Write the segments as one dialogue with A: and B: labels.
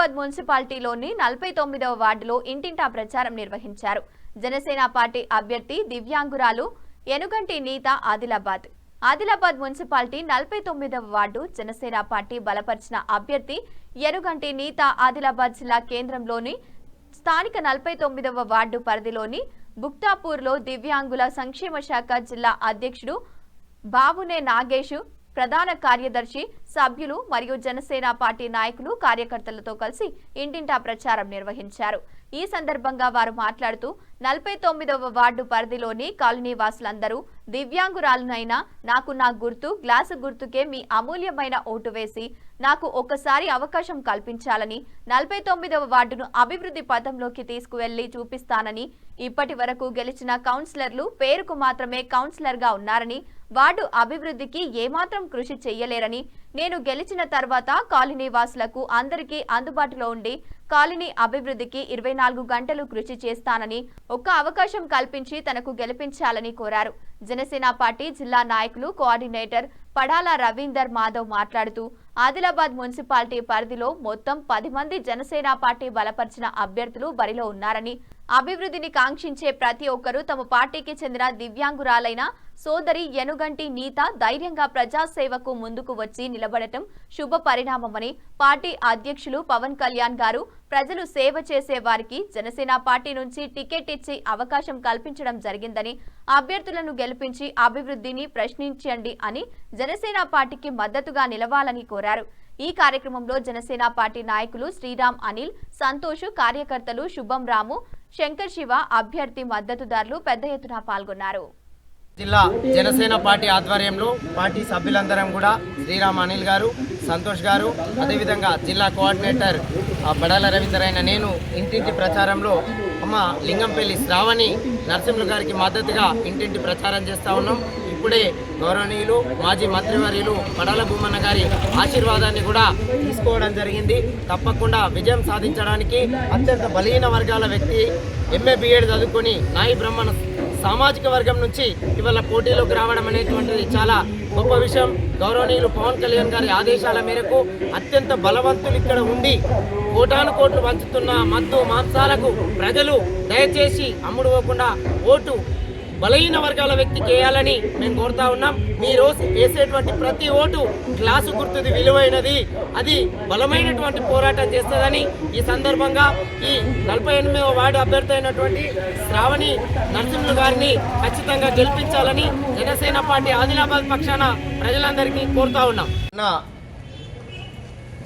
A: ఆదిలాబాద్ మున్సిపాలిటీలోని 49వ వార్డులో ఇంటింటా ప్రచారం నిర్వహించారు. జనసేన పార్టీ అభ్యర్థి దివ్యాంగురాలు ఎనుగంటి నీత ఆదిలాబాద్ మున్సిపాలిటీ 49వ వార్డు జనసేన పార్టీ బలపరిచిన అభ్యర్థి ఎనుగంటి నీత ఆదిలాబాద్ జిల్లా కేంద్రంలోని స్థానిక 49వ వార్డు పరిధిలోని బుక్తాపూర్లో దివ్యాంగుల సంక్షేమ శాఖ జిల్లా అధ్యక్షుడు బాబునే నాగేష్, ప్రధాన కార్యదర్శి, సభ్యులు మరియు జనసేన పార్టీ నాయకులు కార్యకర్తలతో కలిసి ఇంటింటా ప్రచారం నిర్వహించారు. ఈ సందర్భంగా వారు మాట్లాడుతూ 49వ వార్డు పరిధిలోని కాలనీ వాసులందరూ దివ్యాంగురాలునైనా నాకు నా గుర్తు గ్లాసు గుర్తుకే మీ అమూల్యమైన ఓటు వేసి నాకు ఒక్కసారి అవకాశం కల్పించాలని, 49వ వార్డును అభివృద్ధి పథంలోకి తీసుకువెళ్లి చూపిస్తానని, ఇప్పటి వరకు గెలిచిన కౌన్సిలర్లు పేరుకు మాత్రమే కౌన్సిలర్గా ఉన్నారని, వార్డు అభివృద్ధికి ఏమాత్రం కృషి చెయ్యలేరని, నేను గెలిచిన తర్వాత కాలనీ వాసులకు అందరికీ అందుబాటులో ఉండి కాలనీ అభివృద్ధికి 24 గంటలు కృషి చేస్తానని ఒక్క అవకాశం కల్పించి తనకు గెలిపించాలని కోరారు. జనసేన పార్టీ జిల్లా నాయకులు కోఆర్డినేటర్ పడాల రవీందర్ మాధవ్ మాట్లాడుతూ ఆదిలాబాద్ మున్సిపాలిటీ పరిధిలో మొత్తం 10 మంది జనసేన పార్టీ బలపరిచిన అభ్యర్థులు బరిలో ఉన్నారని, అభివృద్ధిని కాంక్షించే ప్రతి ఒక్కరూ తమ పార్టీకి చెందిన దివ్యాంగురాలైన సోదరి ఎనుగంటి నీత ధైర్యంగా ప్రజాసేవకు ముందుకు వచ్చి నిలబడటం శుభ పరిణామమని, పార్టీ అధ్యక్షులు పవన్ కళ్యాణ్ గారు ప్రజలు సేవ చేసే వారికి జనసేన పార్టీ నుంచి టికెట్ ఇచ్చి అవకాశం కల్పించడం జరిగిందని, అభ్యర్థులను గెలిపించి అభివృద్ధిని ప్రశ్నించండి అని జనసేన పార్టీకి మద్దతుగా నిలవాలని కోరారు. ఈ కార్యక్రమంలో జనసేన పార్టీ నాయకులు శ్రీరామ్, అనిల్, సంతోష్, కార్యకర్తలు శుభం, రాము, శంకర్, శివ, అభ్యర్థి మద్దతుదారులు పెద్ద ఎత్తున పాల్గొన్నారు.
B: జిల్లా జనసేన పార్టీ ఆధ్వర్యంలో పార్టీ సభ్యులందరం కూడా శ్రీరామ్, అనిల్ గారు, సంతోష్ గారు, అదేవిధంగా జిల్లా కోఆర్డినేటర్ బడాల రవీందర్ అయిన నేను ఇంటింటి ప్రచారంలో అమ్మ లింగంపల్లి శ్రావణి నరసింహులు గారికి మద్దతుగా ఇంటింటి ప్రచారం చేస్తూ ఉన్నాం. ఇప్పుడే గౌరవనీయులు మాజీ మంత్రివర్యులు పడాల భూమన్న గారి ఆశీర్వాదాన్ని కూడా తీసుకోవడం జరిగింది. తప్పకుండా విజయం సాధించడానికి అత్యంత బలహీన వర్గాల వ్యక్తి MA BEd చదువుకొని నాయి బ్రహ్మణ సామాజిక వర్గం నుంచి ఇవాళ పోటీలోకి రావడం అనేటువంటిది చాలా గొప్ప విషయం. గౌరవనీయులు పవన్ కళ్యాణ్ గారి ఆదేశాల మేరకు అత్యంత బలవంతులు ఇక్కడ ఉండి కోటాను కోట్లు పంచుతున్న మద్దు మాంసాలకు ప్రజలు దయచేసి అమ్ముడు పోకుండా ఓటు బలహీన వర్గాల వ్యక్తికి వేయాలని మేము కోరుతా ఉన్నాం. మీరు వేసేటువంటి ప్రతి ఓటు గ్లాసు గుర్తుది విలువైనది, అది బలమైనటువంటి పోరాటం చేస్తుందని ఈ సందర్భంగా ఈ 48వ వార్డు అభ్యర్థి అయినటువంటి శ్రావణి నరసింహులు గారిని ఖచ్చితంగా గెలిపించాలని జనసేన పార్టీ ఆదిలాబాద్ పక్షాన ప్రజలందరికీ కోరుతా ఉన్నాం.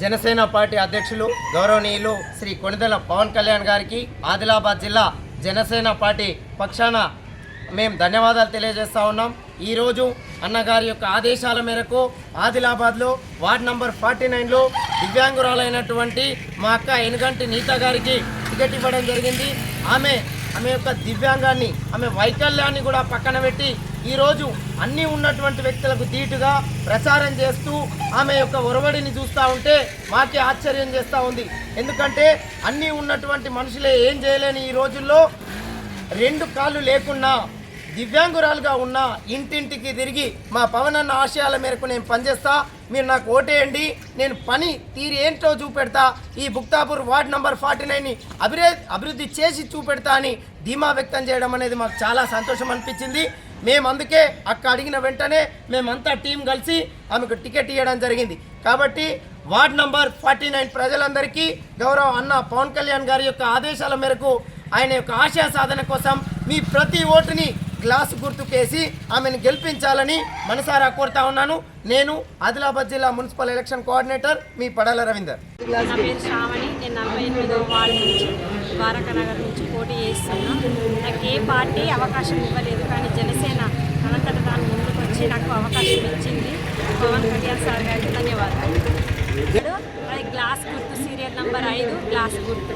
B: జనసేన పార్టీ అధ్యక్షులు గౌరవనీయులు శ్రీ కొణిదెల పవన్ కళ్యాణ్ గారికి ఆదిలాబాద్ జిల్లా జనసేన పార్టీ పక్షాన మేము ధన్యవాదాలు తెలియజేస్తూ ఉన్నాం. ఈరోజు అన్నగారి యొక్క ఆదేశాల మేరకు ఆదిలాబాద్లో వార్డ్ నంబర్ 49లో దివ్యాంగురాలైనటువంటి మా అక్క ఎనుగంటి నీత గారికి టికెట్ ఇవ్వడం జరిగింది. ఆమె యొక్క దివ్యాంగాన్ని, ఆమె వైకల్యాన్ని కూడా పక్కన పెట్టి ఈరోజు అన్నీ ఉన్నటువంటి వ్యక్తులకు ధీటుగా ప్రచారం చేస్తూ ఆమె యొక్క ఒరవడిని చూస్తూ ఉంటే మాకే ఆశ్చర్యం చేస్తూ ఉంది. ఎందుకంటే అన్నీ ఉన్నటువంటి మనుషులే ఏం చేయలేని ఈ రోజుల్లో 2 కాళ్ళు లేకున్నా దివ్యాంగురాలుగా ఉన్న ఇంటింటికి తిరిగి మా పవన్ అన్న ఆశయాల మేరకు నేను పనిచేస్తా, మీరు నాకు ఓటేయండి, నేను పని తీరి ఏంటో చూపెడతా, ఈ బుక్తాపూర్ వార్డ్ నంబర్ 49ని అభివృద్ధి చేసి చూపెడతా అని ధీమా వ్యక్తం చేయడం అనేది మాకు చాలా సంతోషం అనిపించింది. మేము అందుకే అక్క అడిగిన వెంటనే మేమంతా టీం కలిసి ఆమెకు టికెట్ ఇవ్వడం జరిగింది. కాబట్టి వార్డ్ నంబర్ 49 ప్రజలందరికీ గౌరవ అన్న పవన్ కళ్యాణ్ గారి యొక్క ఆదేశాల మేరకు ఆయన యొక్క ఆశయ సాధన కోసం మీ ప్రతి ఓటుని గ్లాసు గుర్తుకేసి ఆమెను గెలిపించాలని మనసారా కోరుతా ఉన్నాను. నేను ఆదిలాబాద్ జిల్లా మున్సిపల్ ఎలక్షన్ కోఆర్డినేటర్ మీ పడాల రవీందర్.
C: నా పేరు శ్రావణి. నేను 48వ వార్డు నుంచి ద్వారకానగర్ నుంచి పోటీ చేస్తున్నా. నాకు ఏ పార్టీ అవకాశం ఇవ్వలేదు, కానీ జనసేన అనంతట దాని ముందుకు వచ్చి నాకు అవకాశం ఇచ్చింది. పవన్ కళ్యాణ్ సార్ గారికి ధన్యవాదాలు. గ్లాస్ గుర్తు, సీరియల్ నంబర్ 5 గ్లాస్ గుర్తు.